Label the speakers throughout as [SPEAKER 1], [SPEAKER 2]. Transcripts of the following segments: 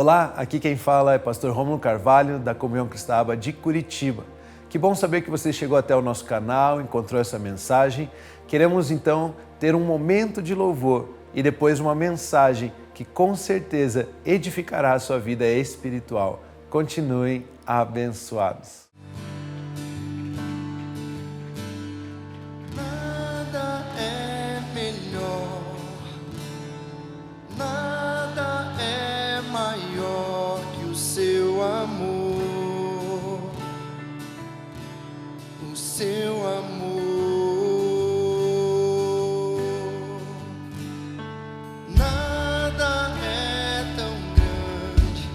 [SPEAKER 1] Olá, aqui quem fala é pastor Rômulo Carvalho, da Comunhão Cristã de Curitiba. Que bom saber que você chegou até o nosso canal, encontrou essa mensagem. Queremos então ter um momento de louvor e depois uma mensagem que com certeza edificará a sua vida espiritual. Continuem abençoados.
[SPEAKER 2] Nada é melhor, nada é maior que o seu amor, o seu amor. Nada é tão grande,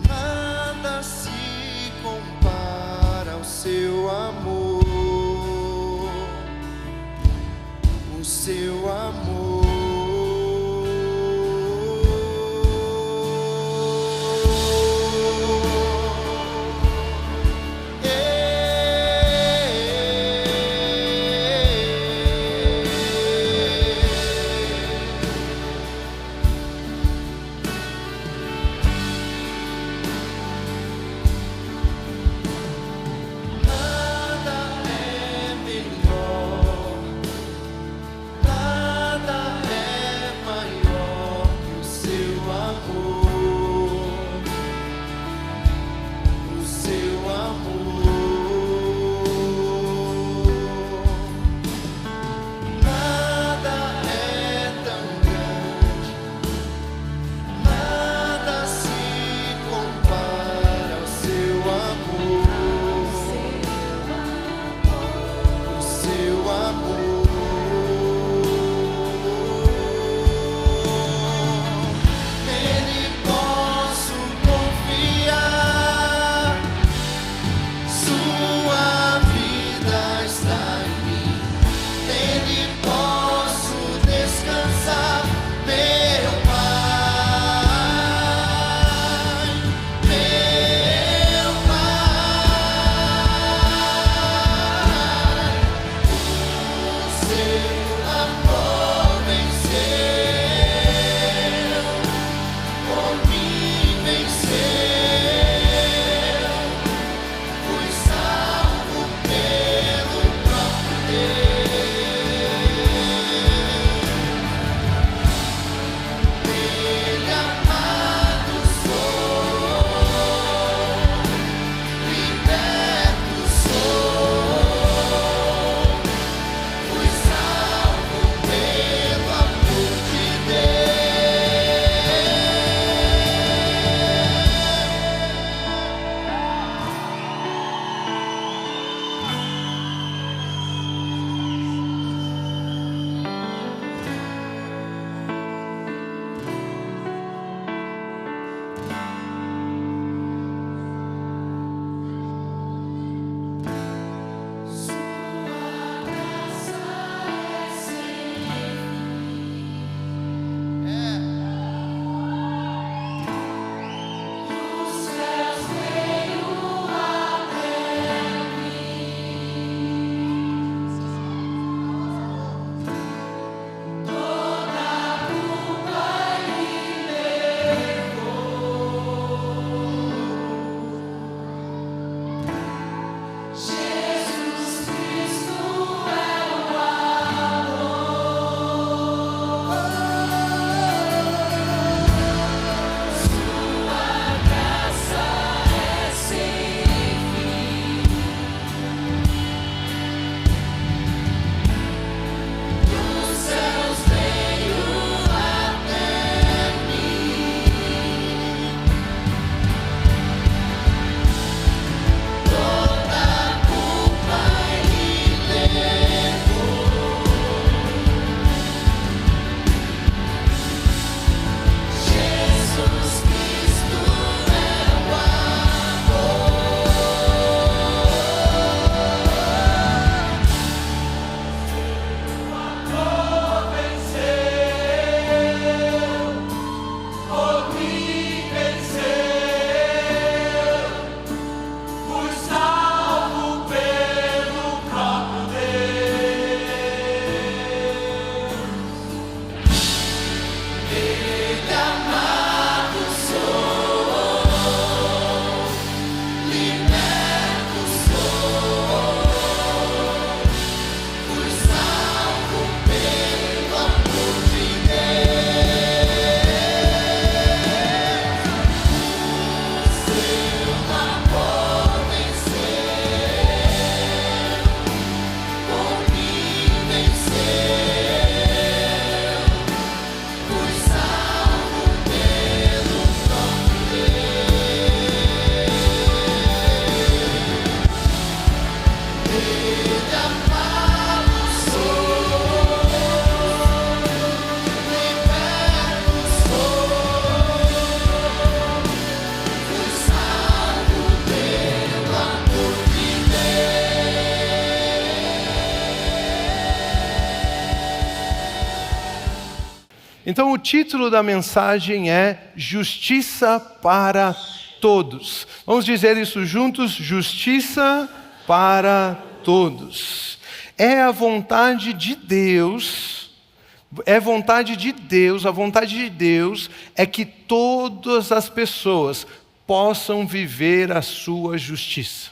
[SPEAKER 2] nada se compara ao seu amor, o seu amor.
[SPEAKER 3] Então o título da mensagem é Justiça para Todos. Vamos dizer isso juntos? Justiça para todos. É a vontade de Deus, a vontade de Deus é que todas as pessoas possam viver a sua justiça.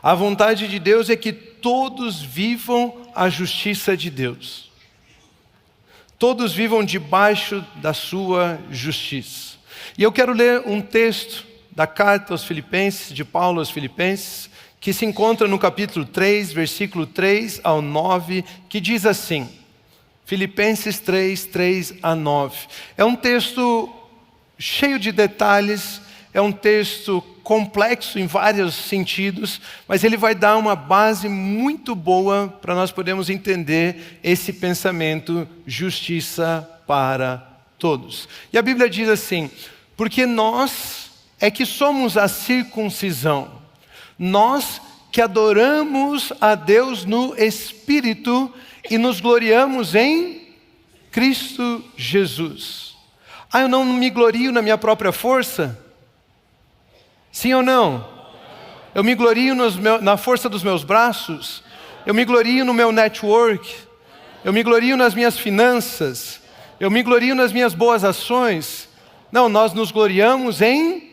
[SPEAKER 3] A vontade de Deus é que todos vivam a justiça de Deus. Todos vivam debaixo da sua justiça. E eu quero ler um texto da carta aos Filipenses, de Paulo aos Filipenses, que se encontra no capítulo 3, versículo 3 ao 9, que diz assim, Filipenses 3, 3 a 9. É um texto cheio de detalhes, é um texto complexo em vários sentidos, mas ele vai dar uma base muito boa para nós podermos entender esse pensamento, justiça para todos. E a Bíblia diz assim, porque nós é que somos a circuncisão, nós que adoramos a Deus no Espírito e nos gloriamos em Cristo Jesus. Eu não me glorio na minha própria força? Sim ou não? Eu me glorio na força dos meus braços? Eu me glorio no meu network? Eu me glorio nas minhas finanças? Eu me glorio nas minhas boas ações? Não, nós nos gloriamos em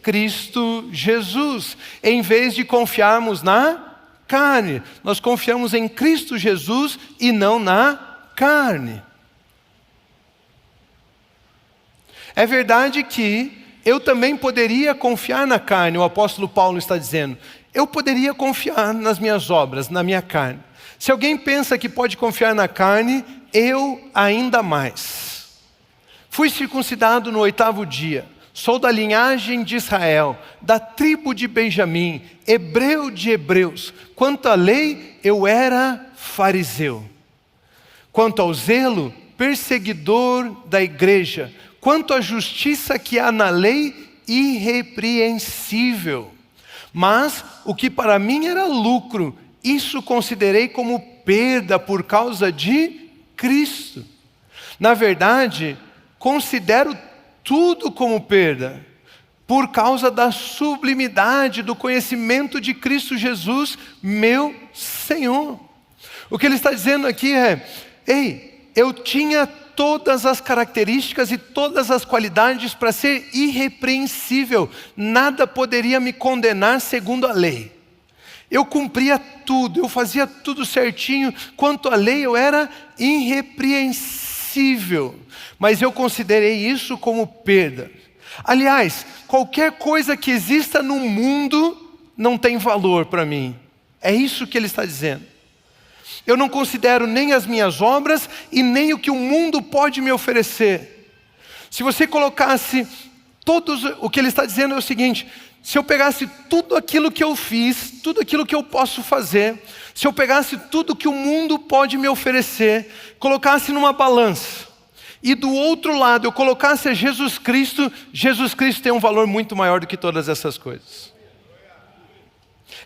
[SPEAKER 3] Cristo Jesus, em vez de confiarmos na carne. Nós confiamos em Cristo Jesus e não na carne. É verdade que eu também poderia confiar na carne, o apóstolo Paulo está dizendo. Eu poderia confiar nas minhas obras, na minha carne. Se alguém pensa que pode confiar na carne, eu ainda mais. Fui circuncidado no 8º dia. Sou da linhagem de Israel, da tribo de Benjamim, hebreu de hebreus. Quanto à lei, eu era fariseu. Quanto ao zelo, perseguidor da igreja. Quanto à justiça que há na lei, irrepreensível. Mas o que para mim era lucro, isso considerei como perda por causa de Cristo. Na verdade, considero tudo como perda, por causa da sublimidade do conhecimento de Cristo Jesus, meu Senhor. O que ele está dizendo aqui é, eu tinha todas as características e todas as qualidades para ser irrepreensível, nada poderia me condenar segundo a lei. Eu cumpria tudo, eu fazia tudo certinho, quanto à lei eu era irrepreensível. Mas eu considerei isso como perda. Aliás, qualquer coisa que exista no mundo não tem valor para mim. É isso que ele está dizendo. Eu não considero nem as minhas obras e nem o que o mundo pode me oferecer. Se você colocasse o que ele está dizendo é o seguinte, se eu pegasse tudo aquilo que eu fiz, tudo aquilo que eu posso fazer, se eu pegasse tudo que o mundo pode me oferecer, colocasse numa balança, e do outro lado eu colocasse a Jesus Cristo tem um valor muito maior do que todas essas coisas.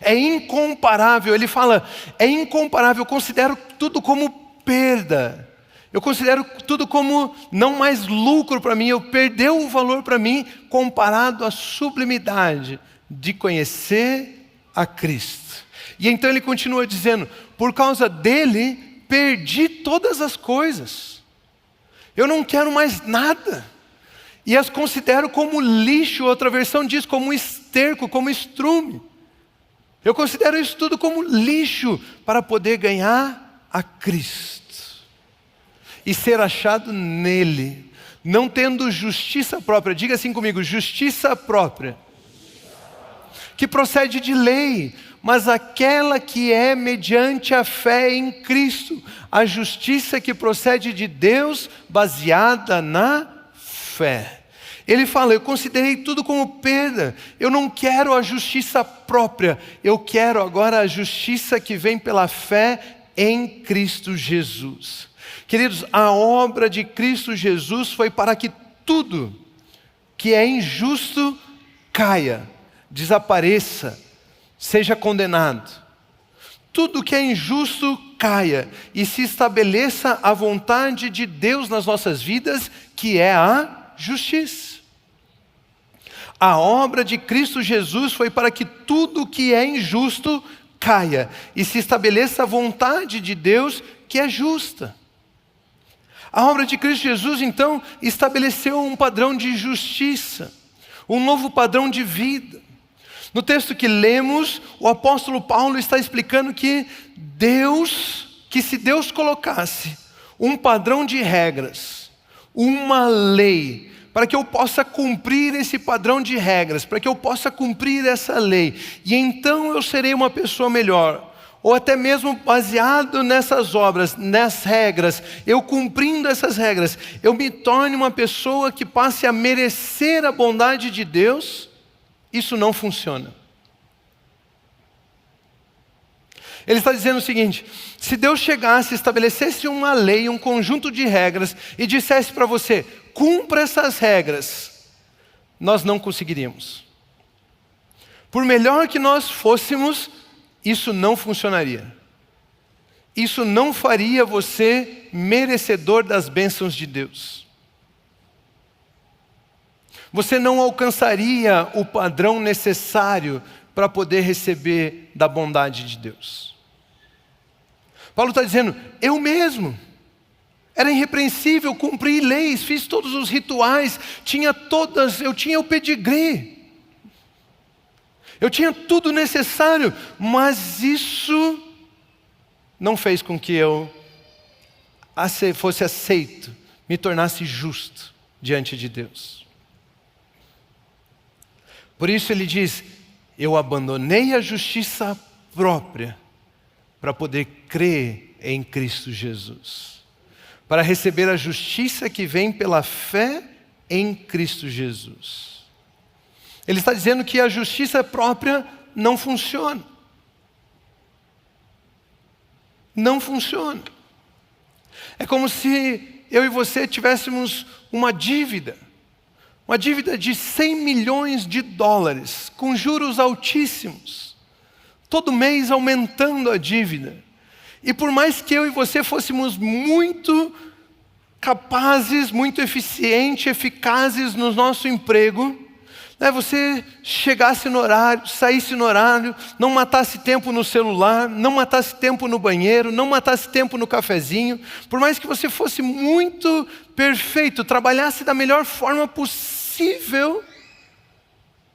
[SPEAKER 3] É incomparável, ele fala, é incomparável, eu considero tudo como perda. Eu considero tudo como não mais lucro para mim, perdeu o valor para mim comparado à sublimidade de conhecer a Cristo. E então ele continua dizendo, por causa dele perdi todas as coisas. Eu não quero mais nada. E as considero como lixo, outra versão diz como esterco, como estrume. Eu considero isso tudo como lixo para poder ganhar a Cristo. E ser achado nele, não tendo justiça própria. Diga assim comigo, justiça própria. Que procede de lei, mas aquela que é mediante a fé em Cristo. A justiça que procede de Deus, baseada na fé. Ele fala, eu considerei tudo como perda. Eu não quero a justiça própria. Eu quero agora a justiça que vem pela fé em Cristo Jesus. Queridos, a obra de Cristo Jesus foi para que tudo que é injusto caia, desapareça, seja condenado. tudo que é injusto caia e se estabeleça a vontade de Deus nas nossas vidas, que é a justiça. A obra de Cristo Jesus foi para que tudo que é injusto caia e se estabeleça a vontade de Deus, que é justa. A obra de Cristo Jesus, então, estabeleceu um padrão de justiça, um novo padrão de vida. No texto que lemos, o apóstolo Paulo está explicando que se Deus colocasse um padrão de regras, uma lei, para que eu possa cumprir esse padrão de regras, para que eu possa cumprir essa lei, e então eu serei uma pessoa melhor, ou até mesmo baseado nessas obras, nas regras, eu cumprindo essas regras, eu me torne uma pessoa que passe a merecer a bondade de Deus. Isso não funciona. Ele está dizendo o seguinte: se Deus chegasse, estabelecesse uma lei, um conjunto de regras, e dissesse para você, cumpra essas regras, nós não conseguiríamos. Por melhor que nós fôssemos, isso não funcionaria. Isso não faria você merecedor das bênçãos de Deus. Você não alcançaria o padrão necessário para poder receber da bondade de Deus. Paulo está dizendo, eu mesmo era irrepreensível, cumpri leis, fiz todos os rituais, eu tinha o pedigree, eu tinha tudo necessário, mas isso não fez com que eu fosse aceito, me tornasse justo diante de Deus. Por isso ele diz, eu abandonei a justiça própria para poder crer em Cristo Jesus, para receber a justiça que vem pela fé em Cristo Jesus. Ele está dizendo que a justiça própria não funciona. Não funciona. É como se eu e você tivéssemos uma dívida de 100 milhões de dólares, com juros altíssimos, todo mês aumentando a dívida. E por mais que eu e você fôssemos muito capazes, muito eficientes, eficazes no nosso emprego, você chegasse no horário, saísse no horário, não matasse tempo no celular, não matasse tempo no banheiro, não matasse tempo no cafezinho, por mais que você fosse muito perfeito, trabalhasse da melhor forma possível,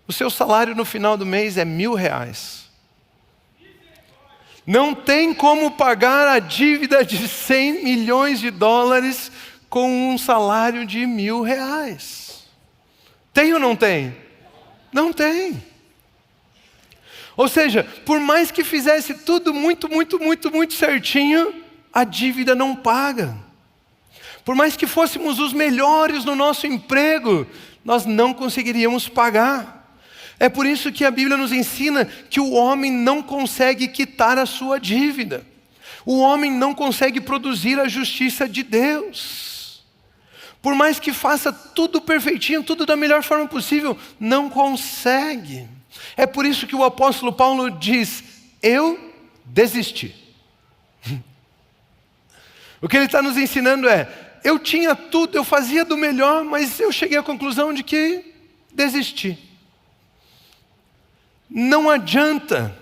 [SPEAKER 3] o seu salário no final do mês é R$1.000. Não tem como pagar a dívida de 100 milhões de dólares com um salário de R$1.000. Tem ou não tem? Não tem. Ou seja, por mais que fizesse tudo muito certinho, a dívida não paga. Por mais que fôssemos os melhores no nosso emprego, nós não conseguiríamos pagar. É por isso que a Bíblia nos ensina que o homem não consegue quitar a sua dívida. O homem não consegue produzir a justiça de Deus. Por mais que faça tudo perfeitinho, tudo da melhor forma possível, não consegue. É por isso que o apóstolo Paulo diz, eu desisti. O que ele está nos ensinando é, eu tinha tudo, eu fazia do melhor, mas eu cheguei à conclusão de que desisti. Não adianta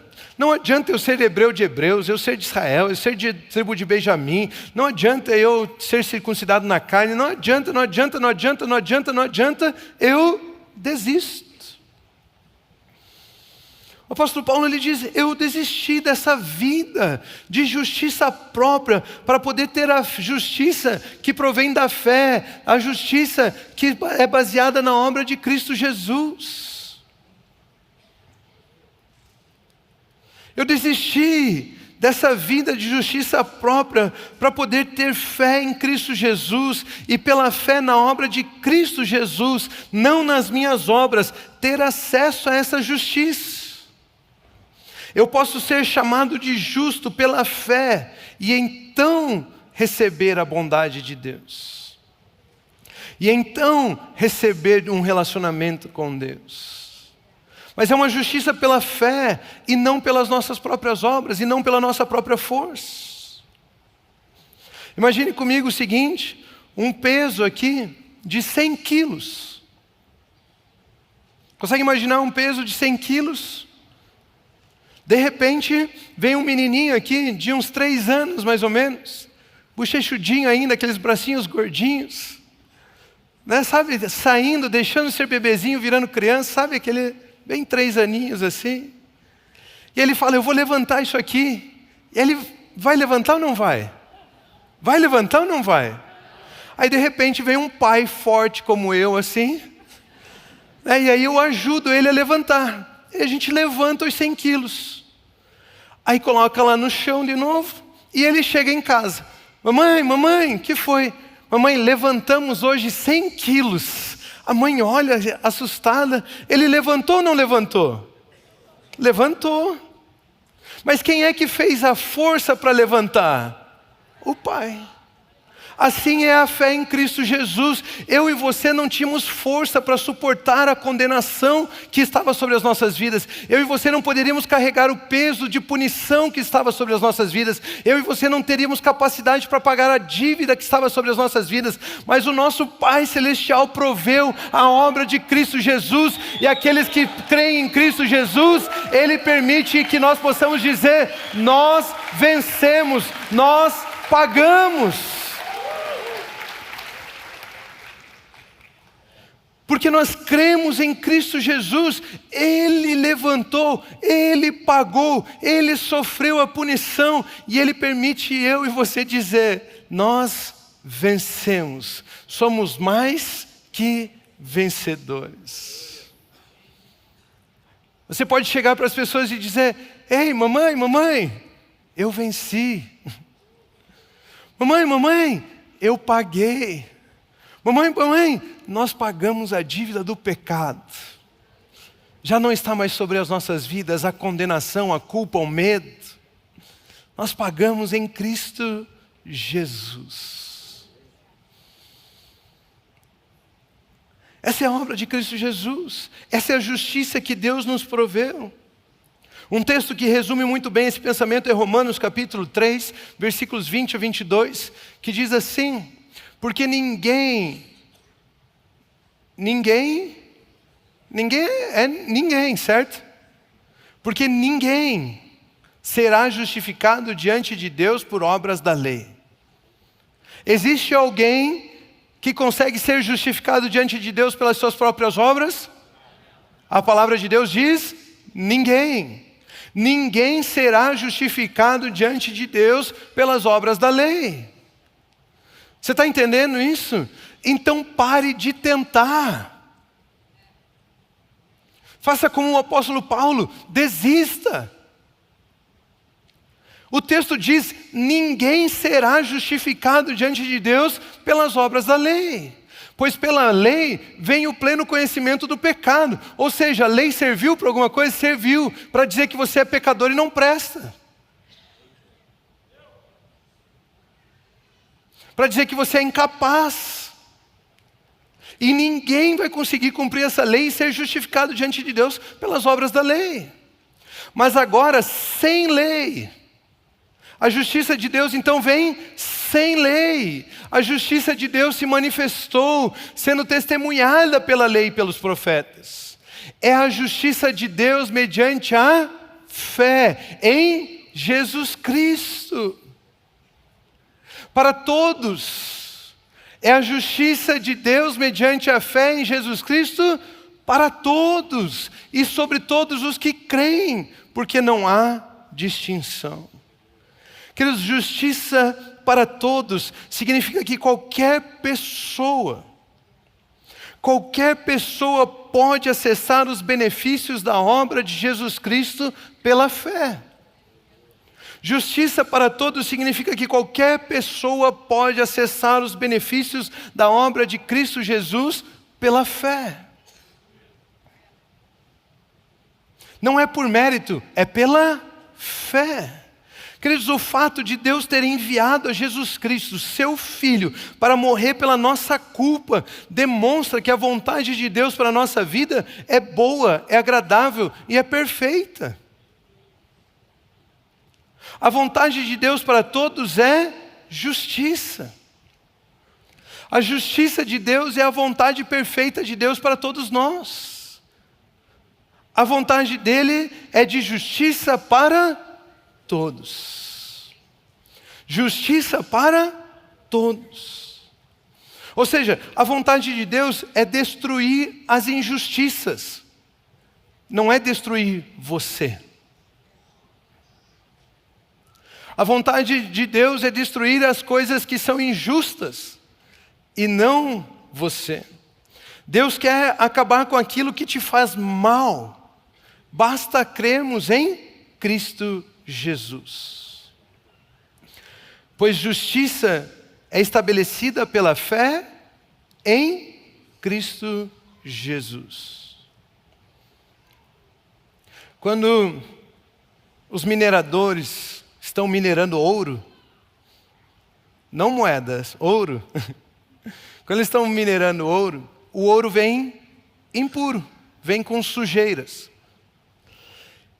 [SPEAKER 3] eu ser hebreu de hebreus, eu ser de Israel, eu ser de tribo de Benjamim, não adianta eu ser circuncidado na carne, não adianta, eu desisto. O apóstolo Paulo ele diz, eu desisti dessa vida de justiça própria para poder ter a justiça que provém da fé, a justiça que é baseada na obra de Cristo Jesus. Eu desisti dessa vida de justiça própria para poder ter fé em Cristo Jesus e pela fé na obra de Cristo Jesus, não nas minhas obras, ter acesso a essa justiça. Eu posso ser chamado de justo pela fé e então receber a bondade de Deus. E então receber um relacionamento com Deus. Mas é uma justiça pela fé e não pelas nossas próprias obras e não pela nossa própria força. Imagine comigo o seguinte, um peso aqui de 100 quilos. Consegue imaginar um peso de 100 quilos? De repente, vem um menininho aqui de uns 3 anos mais ou menos, bochechudinho ainda, aqueles bracinhos gordinhos, né? Sabe, saindo, deixando de ser bebezinho, virando criança, sabe, aquele bem 3 aninhos assim. E ele fala, eu vou levantar isso aqui. E ele vai levantar ou não vai? Vai levantar ou não vai? Aí de repente vem um pai forte como eu assim, né? E aí eu ajudo ele a levantar. E a gente levanta os 100 quilos. Aí coloca lá no chão de novo. E ele chega em casa. Mamãe, que foi? Mamãe, levantamos hoje 100 quilos. A mãe olha assustada. Ele levantou ou não levantou? Levantou. Mas quem é que fez a força para levantar? O Pai. Assim é a fé em Cristo Jesus. Eu e você não tínhamos força para suportar a condenação que estava sobre as nossas vidas. Eu e você não poderíamos carregar o peso de punição que estava sobre as nossas vidas. Eu e você não teríamos capacidade para pagar a dívida que estava sobre as nossas vidas. Mas o nosso Pai Celestial proveu a obra de Cristo Jesus. E aqueles que creem em Cristo Jesus, Ele permite que nós possamos dizer, nós vencemos, nós pagamos. Porque nós cremos em Cristo Jesus, Ele levantou, Ele pagou, Ele sofreu a punição e Ele permite eu e você dizer, nós vencemos, somos mais que vencedores. Você pode chegar para as pessoas e dizer, ei mamãe, eu venci. Mamãe, eu paguei. Mamãe, nós pagamos a dívida do pecado. Já não está mais sobre as nossas vidas a condenação, a culpa, o medo. Nós pagamos em Cristo Jesus. Essa é a obra de Cristo Jesus. Essa é a justiça que Deus nos proveu. Um texto que resume muito bem esse pensamento é Romanos capítulo 3, versículos 20 a 22, que diz assim, porque ninguém, certo? Porque ninguém será justificado diante de Deus por obras da lei. Existe alguém que consegue ser justificado diante de Deus pelas suas próprias obras? A palavra de Deus diz, ninguém. Ninguém será justificado diante de Deus pelas obras da lei. Você está entendendo isso? Então pare de tentar. Faça como o apóstolo Paulo, desista. O texto diz, ninguém será justificado diante de Deus pelas obras da lei. Pois pela lei vem o pleno conhecimento do pecado. Ou seja, a lei serviu para alguma coisa? Serviu para dizer que você é pecador e não presta. Para dizer que você é incapaz. E ninguém vai conseguir cumprir essa lei e ser justificado diante de Deus pelas obras da lei. Mas agora, sem lei, a justiça de Deus então vem sem lei. A justiça de Deus se manifestou, sendo testemunhada pela lei e pelos profetas. É a justiça de Deus mediante a fé em Jesus Cristo. Para todos, é a justiça de Deus mediante a fé em Jesus Cristo para todos e sobre todos os que creem, porque não há distinção. Queridos, justiça para todos significa que qualquer pessoa pode acessar os benefícios da obra de Jesus Cristo pela fé. Justiça para todos significa que qualquer pessoa pode acessar os benefícios da obra de Cristo Jesus pela fé. Não é por mérito, é pela fé. Queridos, o fato de Deus ter enviado a Jesus Cristo, seu Filho, para morrer pela nossa culpa, demonstra que a vontade de Deus para a nossa vida é boa, é agradável e é perfeita. A vontade de Deus para todos é justiça. A justiça de Deus é a vontade perfeita de Deus para todos nós. A vontade dele é de justiça para todos. Justiça para todos. Ou seja, a vontade de Deus é destruir as injustiças. Não é destruir você. A vontade de Deus é destruir as coisas que são injustas e não você. Deus quer acabar com aquilo que te faz mal. Basta crermos em Cristo Jesus. Pois justiça é estabelecida pela fé em Cristo Jesus. Quando os mineradores estão minerando ouro, não moedas, ouro. Quando eles estão minerando ouro, o ouro vem impuro, vem com sujeiras.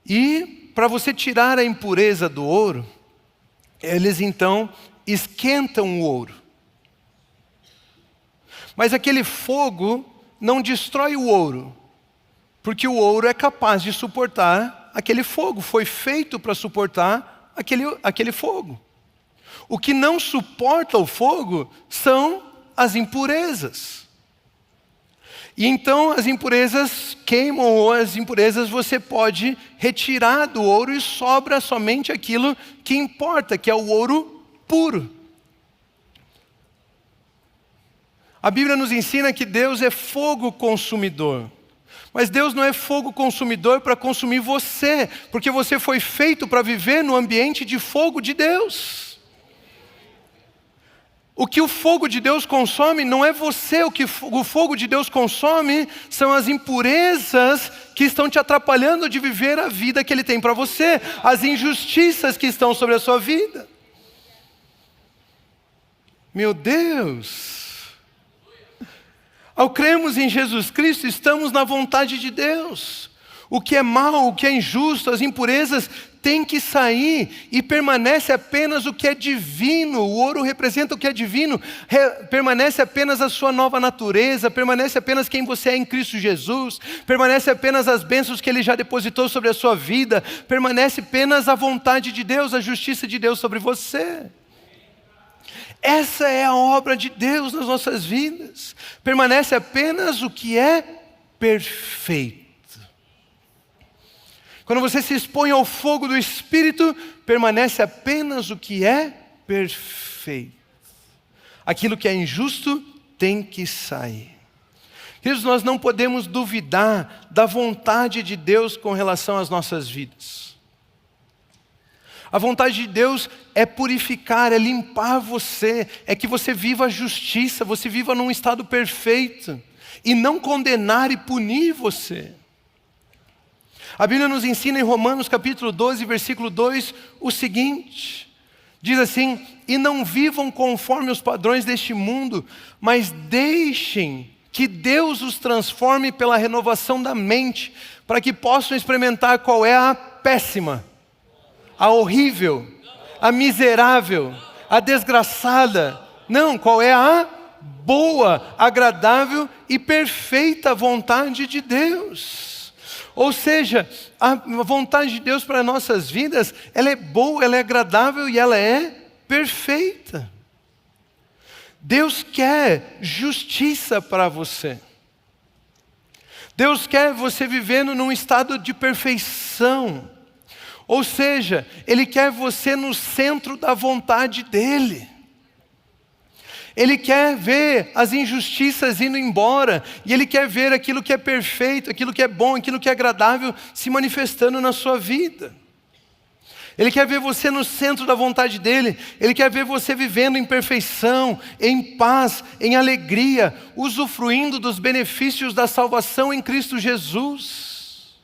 [SPEAKER 3] E para você tirar a impureza do ouro, eles então esquentam o ouro. Mas aquele fogo não destrói o ouro, porque o ouro é capaz de suportar aquele fogo, foi feito para suportar aquele fogo. O que não suporta o fogo são as impurezas. E então as impurezas queimam, ou as impurezas você pode retirar do ouro e sobra somente aquilo que importa, que é o ouro puro. A Bíblia nos ensina que Deus é fogo consumidor. Mas Deus não é fogo consumidor para consumir você, porque você foi feito para viver no ambiente de fogo de Deus. O que o fogo de Deus consome não é você, o que o fogo de Deus consome são as impurezas que estão te atrapalhando de viver a vida que Ele tem para você, as injustiças que estão sobre a sua vida. Meu Deus! Ao crermos em Jesus Cristo, estamos na vontade de Deus. O que é mal, o que é injusto, as impurezas têm que sair e permanece apenas o que é divino. O ouro representa o que é divino, permanece apenas a sua nova natureza, permanece apenas quem você é em Cristo Jesus, permanece apenas as bênçãos que Ele já depositou sobre a sua vida, permanece apenas a vontade de Deus, a justiça de Deus sobre você. Essa é a obra de Deus nas nossas vidas. Permanece apenas o que é perfeito. Quando você se expõe ao fogo do Espírito, permanece apenas o que é perfeito. Aquilo que é injusto tem que sair. Queridos, nós não podemos duvidar da vontade de Deus com relação às nossas vidas. A vontade de Deus é purificar, é limpar você, é que você viva a justiça, você viva num estado perfeito, e não condenar e punir você. A Bíblia nos ensina em Romanos capítulo 12, versículo 2, o seguinte, diz assim: e não vivam conforme os padrões deste mundo, mas deixem que Deus os transforme pela renovação da mente, para que possam experimentar qual é a péssima, a horrível, a miserável, a desgraçada. Não, qual é a boa, agradável e perfeita vontade de Deus. Ou seja, a vontade de Deus para nossas vidas, ela é boa, ela é agradável e ela é perfeita. Deus quer justiça para você. Deus quer você vivendo num estado de perfeição. Ou seja, Ele quer você no centro da vontade dEle. Ele quer ver as injustiças indo embora, e Ele quer ver aquilo que é perfeito, aquilo que é bom, aquilo que é agradável se manifestando na sua vida. Ele quer ver você no centro da vontade dEle, Ele quer ver você vivendo em perfeição, em paz, em alegria, usufruindo dos benefícios da salvação em Cristo Jesus.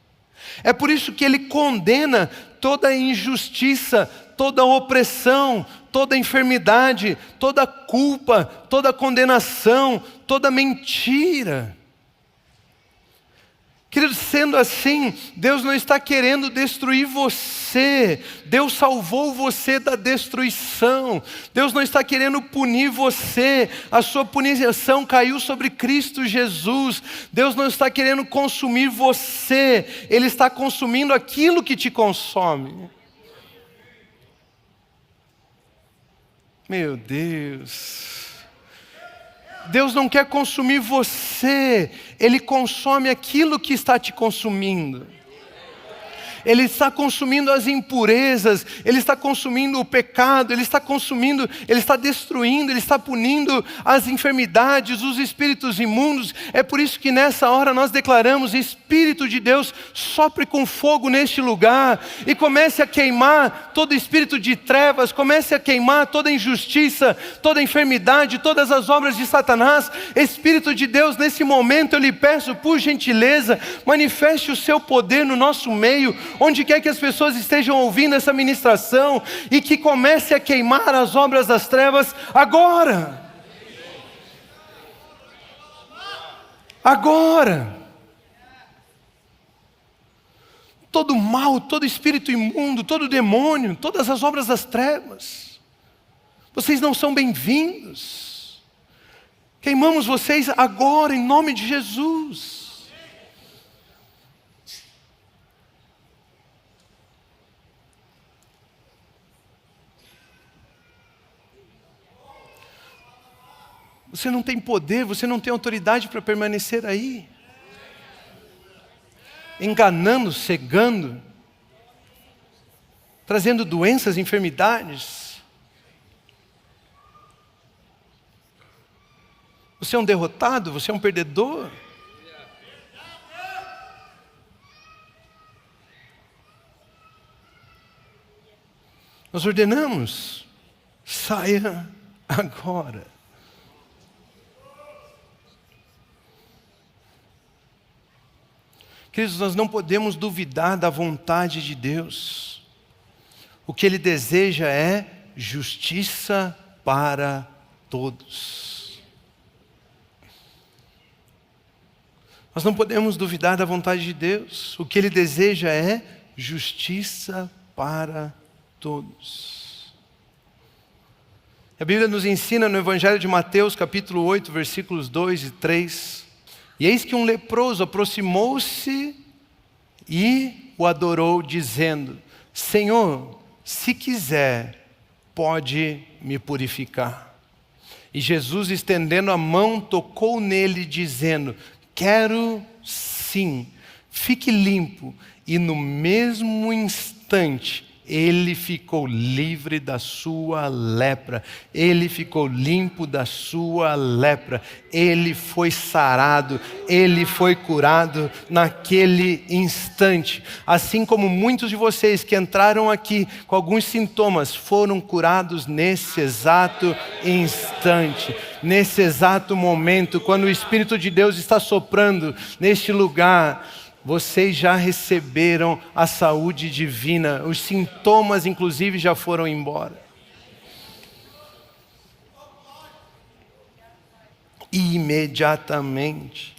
[SPEAKER 3] É por isso que Ele condena toda injustiça, toda opressão, toda enfermidade, toda culpa, toda condenação, toda mentira. Querido, sendo assim, Deus não está querendo destruir você. Deus salvou você da destruição. Deus não está querendo punir você. A sua punição caiu sobre Cristo Jesus. Deus não está querendo consumir você. Ele está consumindo aquilo que te consome. Meu Deus. Deus não quer consumir você, Ele consome aquilo que está te consumindo. Ele está consumindo as impurezas, Ele está consumindo o pecado, Ele está consumindo, Ele está destruindo, Ele está punindo as enfermidades, os espíritos imundos. É por isso que nessa hora nós declaramos: Espírito de Deus, sopre com fogo neste lugar e comece a queimar todo espírito de trevas, comece a queimar toda injustiça, toda enfermidade, todas as obras de Satanás. Espírito de Deus, nesse momento eu lhe peço, por gentileza, manifeste o seu poder no nosso meio, onde quer que as pessoas estejam ouvindo essa ministração, e que comece a queimar as obras das trevas agora. Agora. Todo mal, todo espírito imundo, todo demônio, todas as obras das trevas, vocês não são bem-vindos. Queimamos vocês agora em nome de Jesus. Você não tem poder, você não tem autoridade para permanecer aí, enganando, cegando, trazendo doenças, enfermidades. Você é um derrotado, você é um perdedor. Nós ordenamos: saia agora. Queridos, nós não podemos duvidar da vontade de Deus. O que Ele deseja é justiça para todos. Nós não podemos duvidar da vontade de Deus. O que Ele deseja é justiça para todos. A Bíblia nos ensina no Evangelho de Mateus, capítulo 8, versículos 2 e 3. E eis que um leproso aproximou-se e o adorou, dizendo: Senhor, se quiser, pode me purificar. E Jesus, estendendo a mão, tocou nele, dizendo: quero sim, fique limpo. E no mesmo instante, ele ficou livre da sua lepra. Ele ficou limpo da sua lepra. Ele foi sarado. Ele foi curado naquele instante. Assim como muitos de vocês que entraram aqui com alguns sintomas foram curados nesse exato instante. Nesse exato momento, quando o Espírito de Deus está soprando neste lugar, vocês já receberam a saúde divina. Os sintomas, inclusive, já foram embora. Imediatamente,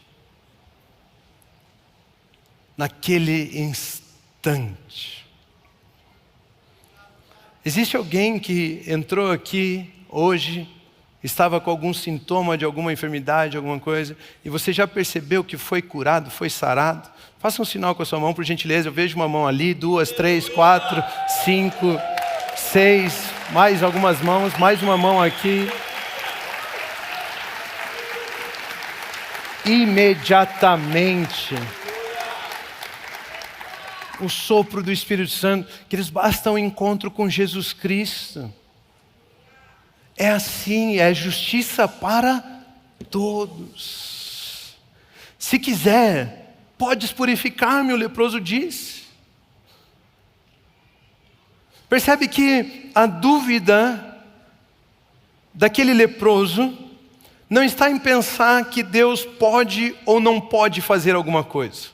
[SPEAKER 3] naquele instante. Existe alguém que entrou aqui hoje, estava com algum sintoma de alguma enfermidade, alguma coisa, e você já percebeu que foi curado, foi sarado? Faça um sinal com a sua mão, por gentileza. Eu vejo uma mão ali, 2, 3, 4, 5, 6, mais algumas mãos, mais uma mão aqui. Imediatamente, o sopro do Espírito Santo, que eles basta um encontro com Jesus Cristo. É assim, é justiça para todos. Se quiser, podes purificar-me, o leproso disse. Percebe que a dúvida daquele leproso não está em pensar que Deus pode ou não pode fazer alguma coisa.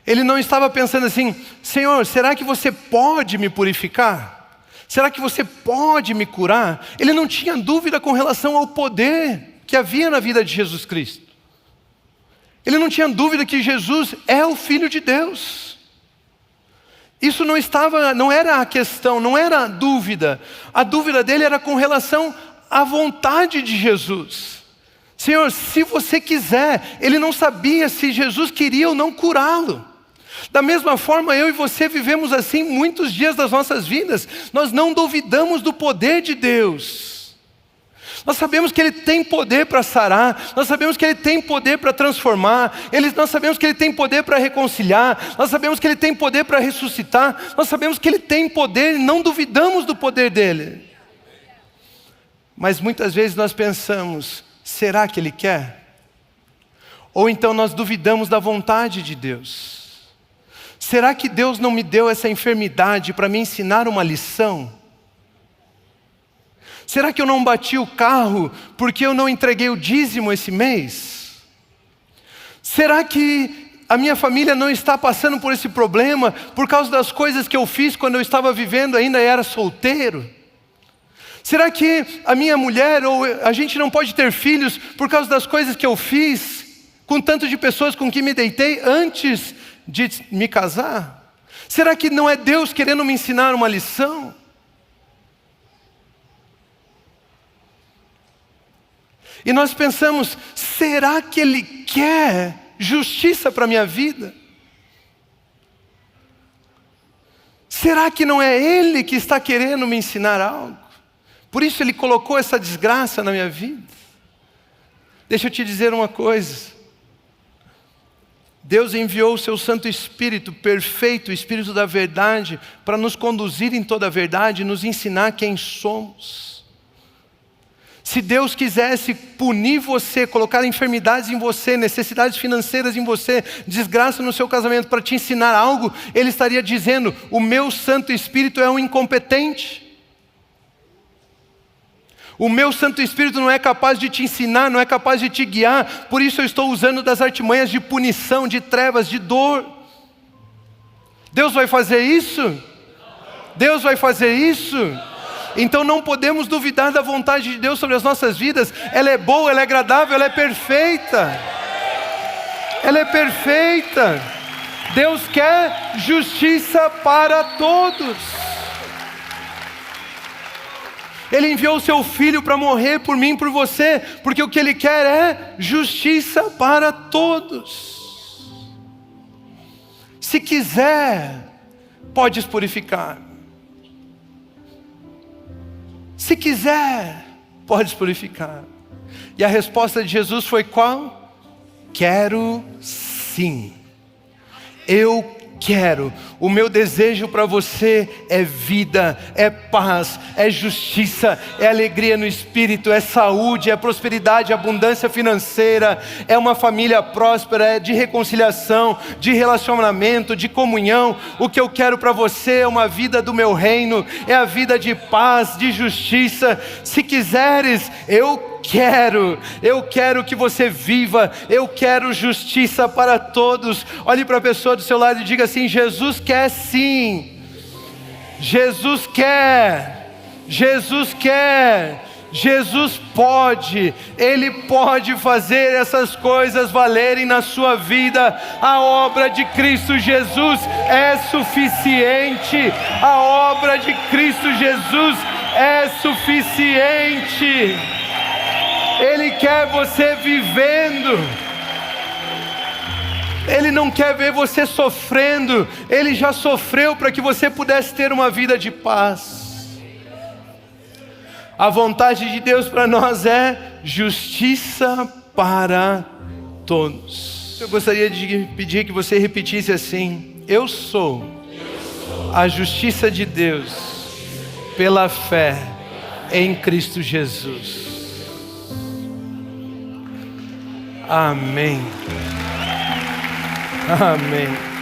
[SPEAKER 3] Ele não estava pensando assim: Senhor, será que você pode me purificar? Será que você pode me curar? Ele não tinha dúvida com relação ao poder que havia na vida de Jesus Cristo. Ele não tinha dúvida que Jesus é o Filho de Deus. Isso não era a questão, não era a dúvida. A dúvida dele era com relação à vontade de Jesus. Senhor, se você quiser. Ele não sabia se Jesus queria ou não curá-lo. Da mesma forma, eu e você vivemos assim muitos dias das nossas vidas. Nós não duvidamos do poder de Deus. Nós sabemos que Ele tem poder para sarar, nós sabemos que Ele tem poder para transformar, nós sabemos que Ele tem poder para reconciliar, nós sabemos que Ele tem poder para ressuscitar, nós sabemos que Ele tem poder e não duvidamos do poder dEle. Mas muitas vezes nós pensamos: será que Ele quer? Ou então nós duvidamos da vontade de Deus. Será que Deus não me deu essa enfermidade para me ensinar uma lição? Será que eu não bati o carro porque eu não entreguei o dízimo esse mês? Será que a minha família não está passando por esse problema por causa das coisas que eu fiz quando eu estava vivendo ainda e era solteiro? Será que a minha mulher ou a gente não pode ter filhos por causa das coisas que eu fiz com tanto de pessoas com quem me deitei antes de me casar? Será que não é Deus querendo me ensinar uma lição? E nós pensamos: será que Ele quer justiça para a minha vida? Será que não é Ele que está querendo me ensinar algo? Por isso Ele colocou essa desgraça na minha vida. Deixa eu te dizer uma coisa. Deus enviou o seu Santo Espírito perfeito, o Espírito da verdade, para nos conduzir em toda a verdade e nos ensinar quem somos. Se Deus quisesse punir você, colocar enfermidades em você, necessidades financeiras em você, desgraça no seu casamento para te ensinar algo, Ele estaria dizendo: o meu Santo Espírito é um incompetente. O meu Santo Espírito não é capaz de te ensinar, não é capaz de te guiar, por isso eu estou usando das artimanhas de punição, de trevas, de dor. Deus vai fazer isso? Deus vai fazer isso? Então não podemos duvidar da vontade de Deus sobre as nossas vidas. Ela é boa, ela é agradável, ela é perfeita. Ela é perfeita. Deus quer justiça para todos. Ele enviou o seu Filho para morrer por mim e por você, porque o que Ele quer é justiça para todos. Se quiser, podes purificar. Se quiser, podes purificar. E a resposta de Jesus foi qual? Quero sim. Eu quero. O meu desejo para você é vida, é paz, é justiça, é alegria no espírito, é saúde, é prosperidade, abundância financeira, é uma família próspera, é de reconciliação, de relacionamento, de comunhão. O que eu quero para você é uma vida do meu reino, é a vida de paz, de justiça. Se quiseres, eu quero que você viva, eu quero justiça para todos. Olhe para a pessoa do seu lado e diga assim: Jesus quer sim, Jesus quer, Jesus quer, Jesus pode, Ele pode fazer essas coisas valerem na sua vida. A obra de Cristo Jesus é suficiente, a obra de Cristo Jesus é suficiente. Ele quer você vivendo. Ele não quer ver você sofrendo. Ele já sofreu para que você pudesse ter uma vida de paz. A vontade de Deus para nós é justiça para todos. Eu gostaria de pedir que você repetisse assim: eu sou a justiça de Deus pela fé em Cristo Jesus. Amém. Amém.